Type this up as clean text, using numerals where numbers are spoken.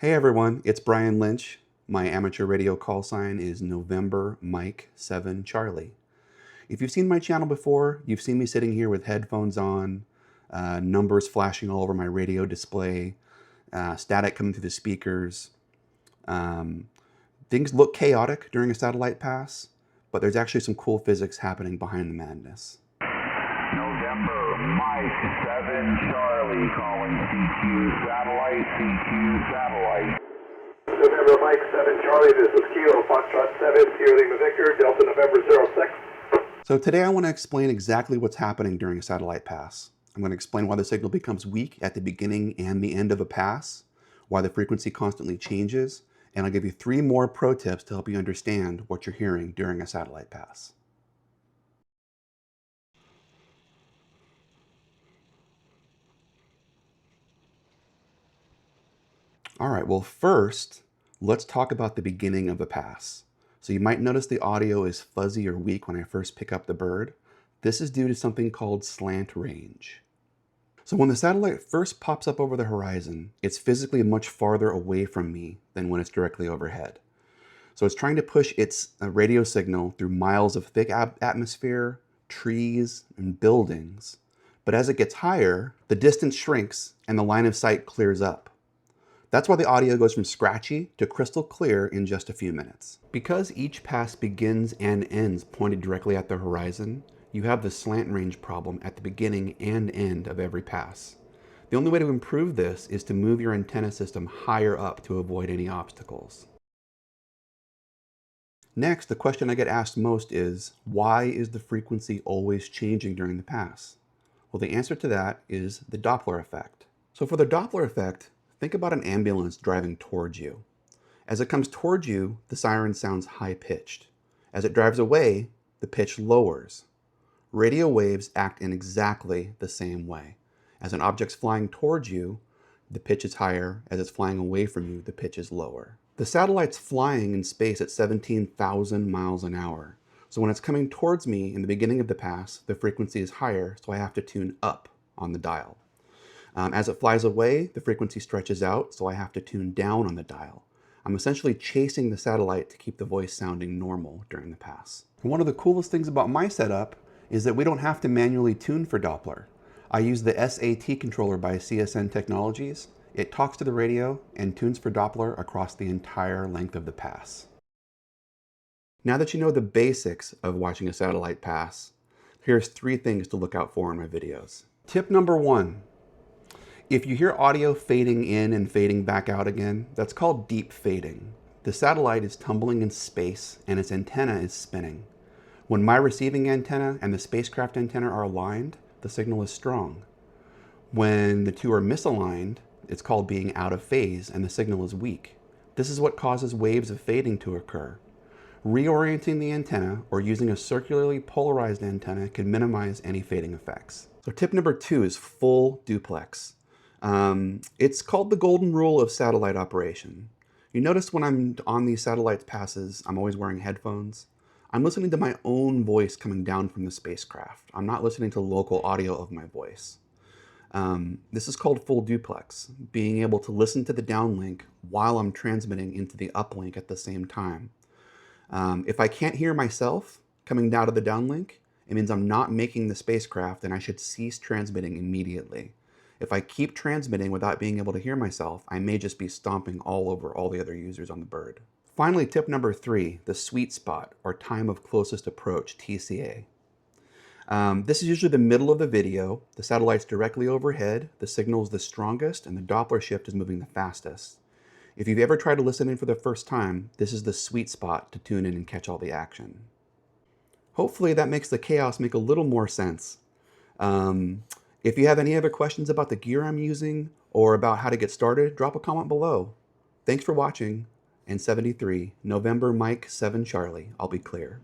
Hey everyone, it's Brian Lynch. My amateur radio call sign is November Mike 7 Charlie. If you've seen my channel before, you've seen me sitting here with headphones on, numbers flashing all over my radio display, static coming through the speakers. Things look chaotic during a satellite pass, but there's actually some cool physics happening behind the madness. November Mike 7 Charlie calling CQ satellite, CQ satellite. November Mike 7 Charlie, this is Kilo Foxtrot 7, Sierra Lima Victor, Delta November 06. So today I want to explain exactly what's happening during a satellite pass. I'm going to explain why the signal becomes weak at the beginning and the end of a pass, why the frequency constantly changes, and I'll give you 3 more pro tips to help you understand what you're hearing during a satellite pass. All right, well first, let's talk about the beginning of the pass. So you might notice the audio is fuzzy or weak when I first pick up the bird. This is due to something called slant range. So when the satellite first pops up over the horizon, it's physically much farther away from me than when it's directly overhead. So it's trying to push its radio signal through miles of thick atmosphere, trees, and buildings. But as it gets higher, the distance shrinks and the line of sight clears up. That's why the audio goes from scratchy to crystal clear in just a few minutes. Because each pass begins and ends pointed directly at the horizon, you have the slant range problem at the beginning and end of every pass. The only way to improve this is to move your antenna system higher up to avoid any obstacles. Next, the question I get asked most is, why is the frequency always changing during the pass? Well, the answer to that is the Doppler effect. So for the Doppler effect, think about an ambulance driving towards you. As it comes towards you, the siren sounds high-pitched. As it drives away, the pitch lowers. Radio waves act in exactly the same way. As an object's flying towards you, the pitch is higher. As it's flying away from you, the pitch is lower. The satellite's flying in space at 17,000 miles an hour. So when it's coming towards me in the beginning of the pass, the frequency is higher, so I have to tune up on the dial. As it flies away, the frequency stretches out, so I have to tune down on the dial. I'm essentially chasing the satellite to keep the voice sounding normal during the pass. And one of the coolest things about my setup is that we don't have to manually tune for Doppler. I use the SAT controller by CSN Technologies. It talks to the radio and tunes for Doppler across the entire length of the pass. Now that you know the basics of watching a satellite pass, here's 3 things to look out for in my videos. Tip number 1. If you hear audio fading in and fading back out again, that's called deep fading. The satellite is tumbling in space and its antenna is spinning. When my receiving antenna and the spacecraft antenna are aligned, the signal is strong. When the two are misaligned, it's called being out of phase and the signal is weak. This is what causes waves of fading to occur. Reorienting the antenna or using a circularly polarized antenna can minimize any fading effects. So tip number 2 is full duplex. It's called the golden rule of satellite operation. You notice when I'm on these satellite passes, I'm always wearing headphones. I'm listening to my own voice coming down from the spacecraft. I'm not listening to local audio of my voice. This is called full duplex, being able to listen to the downlink while I'm transmitting into the uplink at the same time. If I can't hear myself coming down to the downlink, it means I'm not making the spacecraft and I should cease transmitting immediately. If I keep transmitting without being able to hear myself, I may just be stomping all over all the other users on the bird. Finally, tip number 3, the sweet spot, or time of closest approach, TCA. This is usually the middle of the video. The satellite's directly overhead, the signal is the strongest, and the Doppler shift is moving the fastest. If you've ever tried to listen in for the first time, this is the sweet spot to tune in and catch all the action. Hopefully that makes the chaos make a little more sense. If you have any other questions about the gear I'm using or about how to get started, drop a comment below. Thanks for watching. And 73, November Mike 7 Charlie, I'll be clear.